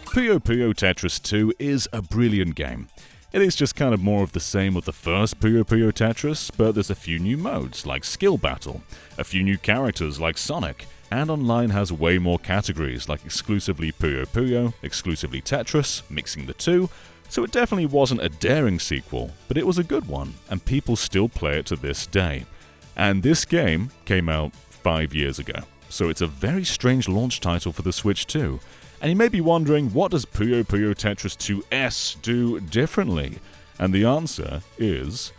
Puyo Puyo Tetris 2 is a brilliant game. It is just kind of more of the same with the first Puyo Puyo Tetris, but there's a few new modes like Skill Battle, a few new characters like Sonic, and online has way more categories like exclusively Puyo Puyo, exclusively Tetris, mixing the two, so it definitely wasn't a daring sequel, but it was a good one, and people still play it to this day. And this game came out 5 years ago, so it's a very strange launch title for the Switch 2. And you may be wondering, what does Puyo Puyo Tetris 2S do differently? And the answer is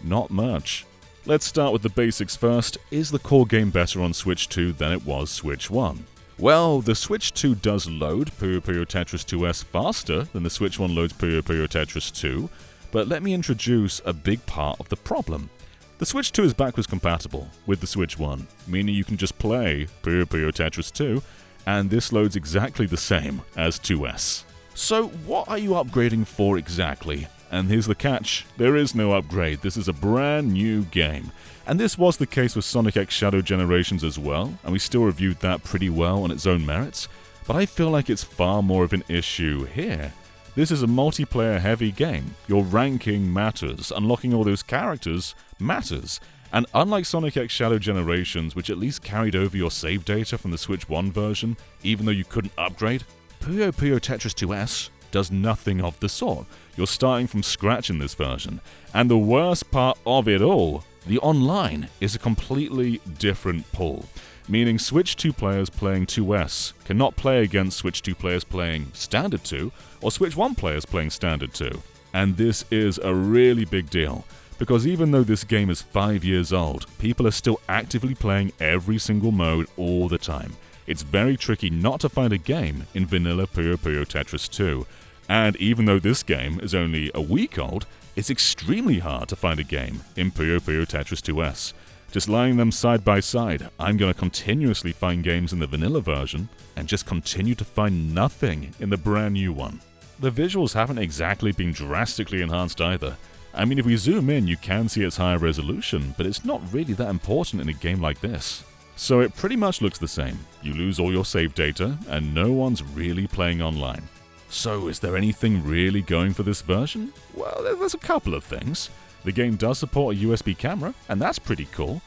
not much. Let's start with the basics first. Is the core game better on Switch 2 than it was Switch 1? Well, the Switch 2 does load Puyo Puyo Tetris 2S faster than the Switch 1 loads Puyo Puyo Tetris 2, but let me introduce a big part of the problem. The Switch 2 is backwards compatible with the Switch 1, meaning you can just play Puyo Puyo Tetris 2, and this loads exactly the same as 2S. So what are you upgrading for exactly? And here's the catch, there is no upgrade, this is a brand new game. And this was the case with Sonic X Shadow Generations as well, and we still reviewed that pretty well on its own merits, but I feel like it's far more of an issue here. This is a multiplayer heavy game, your ranking matters, unlocking all those characters matters, and unlike Sonic X Shadow Generations, which at least carried over your save data from the Switch 1 version, even though you couldn't upgrade, Puyo Puyo Tetris 2S does nothing of the sort. You're starting from scratch in this version, and the worst part of it all, the online is a completely different pool, meaning Switch 2 players playing 2S cannot play against Switch 2 players playing Standard 2, or Switch 1 players playing Standard 2. And this is a really big deal, because even though this game is 5 years old, people are still actively playing every single mode all the time. It's very tricky not to find a game in vanilla Puyo Puyo Tetris 2, and even though this game is only a week old, it's extremely hard to find a game in Puyo Puyo Tetris 2S. Just laying them side by side, I'm going to continuously find games in the vanilla version, and just continue to find nothing in the brand new one. The visuals haven't exactly been drastically enhanced either. I mean, if we zoom in, you can see its higher resolution, but it's not really that important in a game like this. So it pretty much looks the same. You lose all your save data, and no one's really playing online. So is there anything really going for this version? Well, there's a couple of things. The game does support a USB camera, and that's pretty cool.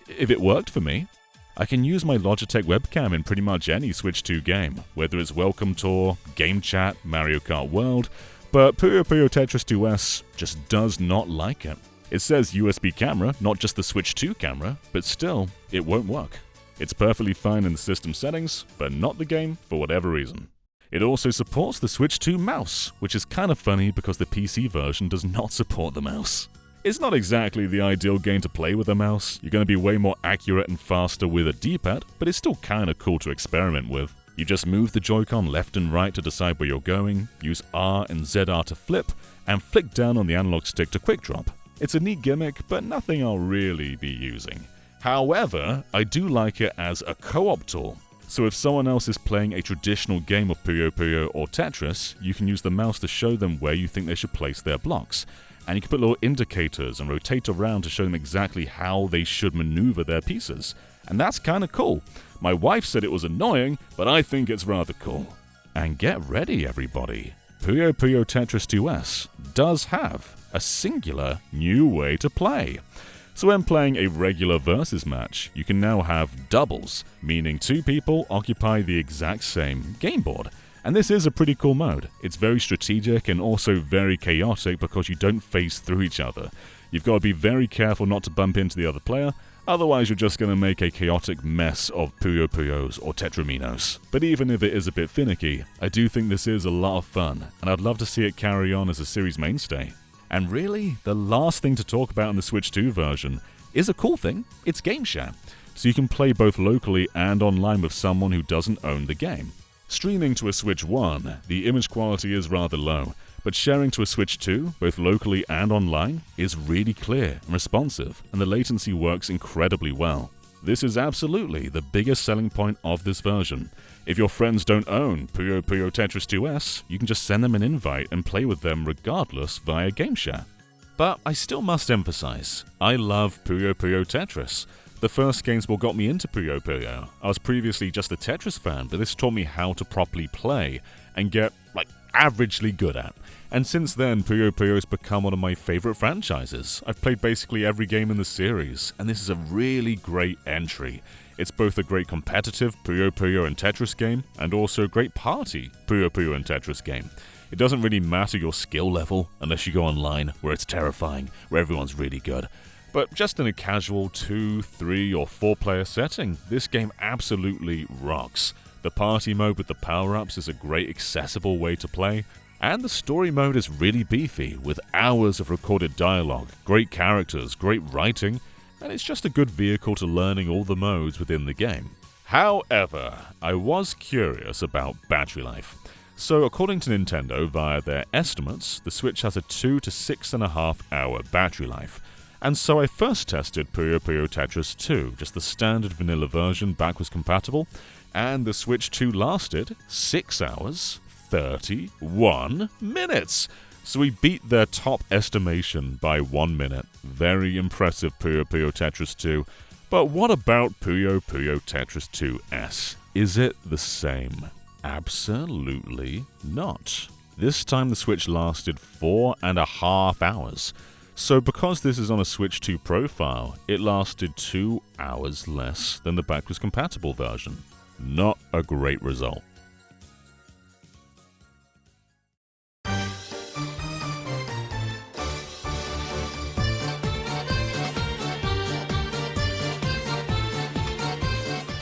If it worked for me. I can use my Logitech webcam in pretty much any Switch 2 game, whether it's Welcome Tour, Game Chat, Mario Kart World, but Puyo Puyo Tetris 2S just does not like it. It says USB camera, not just the Switch 2 camera, but still, it won't work. It's perfectly fine in the system settings, but not the game for whatever reason. It also supports the Switch 2 mouse, which is kind of funny because the PC version does not support the mouse. It's not exactly the ideal game to play with a mouse, you're going to be way more accurate and faster with a D-pad, but it's still kind of cool to experiment with. You just move the Joy-Con left and right to decide where you're going, use R and ZR to flip, and flick down on the analog stick to quick drop. It's a neat gimmick, but nothing I'll really be using. However, I do like it as a co-op tool. So if someone else is playing a traditional game of Puyo Puyo or Tetris, you can use the mouse to show them where you think they should place their blocks. And you can put little indicators and rotate around to show them exactly how they should maneuver their pieces. And that's kind of cool. My wife said it was annoying, but I think it's rather cool. And get ready, everybody. Puyo Puyo Tetris 2S does have a singular new way to play. So when playing a regular versus match, you can now have doubles, meaning two people occupy the exact same game board. And this is a pretty cool mode. It's very strategic and also very chaotic because you don't phase through each other. You've got to be very careful not to bump into the other player, otherwise you're just going to make a chaotic mess of Puyo Puyos or Tetraminos. But even if it is a bit finicky, I do think this is a lot of fun, and I'd love to see it carry on as a series mainstay. And really, the last thing to talk about in the Switch 2 version is a cool thing, it's game share. So you can play both locally and online with someone who doesn't own the game. Streaming to a Switch 1, the image quality is rather low, but sharing to a Switch 2, both locally and online, is really clear and responsive, and the latency works incredibly well. This is absolutely the biggest selling point of this version. If your friends don't own Puyo Puyo Tetris 2S, you can just send them an invite and play with them regardless via GameShare. But I still must emphasize, I love Puyo Puyo Tetris. The first game's what got me into Puyo Puyo. I was previously just a Tetris fan, but this taught me how to properly play and get, averagely good at. And since then, Puyo Puyo has become one of my favorite franchises. I've played basically every game in the series, and this is a really great entry. It's both a great competitive Puyo Puyo and Tetris game, and also a great party Puyo Puyo and Tetris game. It doesn't really matter your skill level, unless you go online, where it's terrifying, where everyone's really good. But just in a casual 2, 3, or 4-player setting, this game absolutely rocks. The party mode with the power-ups is a great accessible way to play, and the story mode is really beefy, with hours of recorded dialogue, great characters, great writing, and it's just a good vehicle to learning all the modes within the game. However, I was curious about battery life. So according to Nintendo, via their estimates, the Switch has a 2 to 6.5 hour battery life. And so I first tested Puyo Puyo Tetris 2, just the standard vanilla version backwards compatible, and the Switch 2 lasted 6 hours, 31 minutes. So we beat their top estimation by 1 minute. Very impressive Puyo Puyo Tetris 2. But what about Puyo Puyo Tetris 2S? Is it the same? Absolutely not. This time the Switch lasted 4.5 hours. So because this is on a Switch 2 profile, it lasted 2 hours less than the backwards compatible version. Not a great result.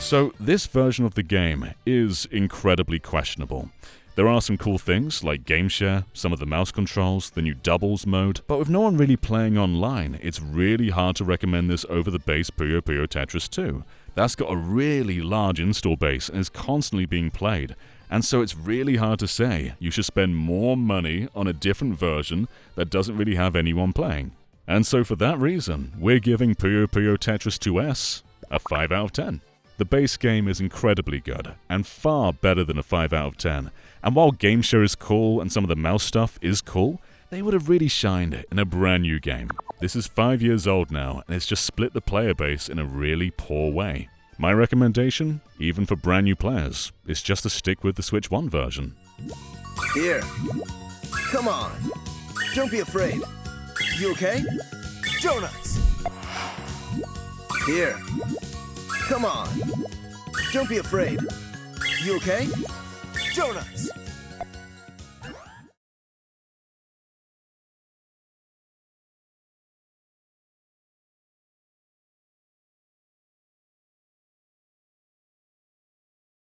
So this version of the game is incredibly questionable. There are some cool things like game share, some of the mouse controls, the new doubles mode, but with no one really playing online, it's really hard to recommend this over the base Puyo Puyo Tetris 2. That's got a really large install base and is constantly being played, and so it's really hard to say you should spend more money on a different version that doesn't really have anyone playing. And so for that reason, we're giving Puyo Puyo Tetris 2S a 5 out of 10. The base game is incredibly good, and far better than a 5 out of 10, and while game share is cool and some of the mouse stuff is cool, they would have really shined in a brand new game. This is 5 years old now, and it's just split the player base in a really poor way. My recommendation, even for brand new players, is just to stick with the Switch 1 version. Here. Come on. Don't be afraid. You okay? Donuts. Here. Come on. Don't be afraid. You okay? Donuts.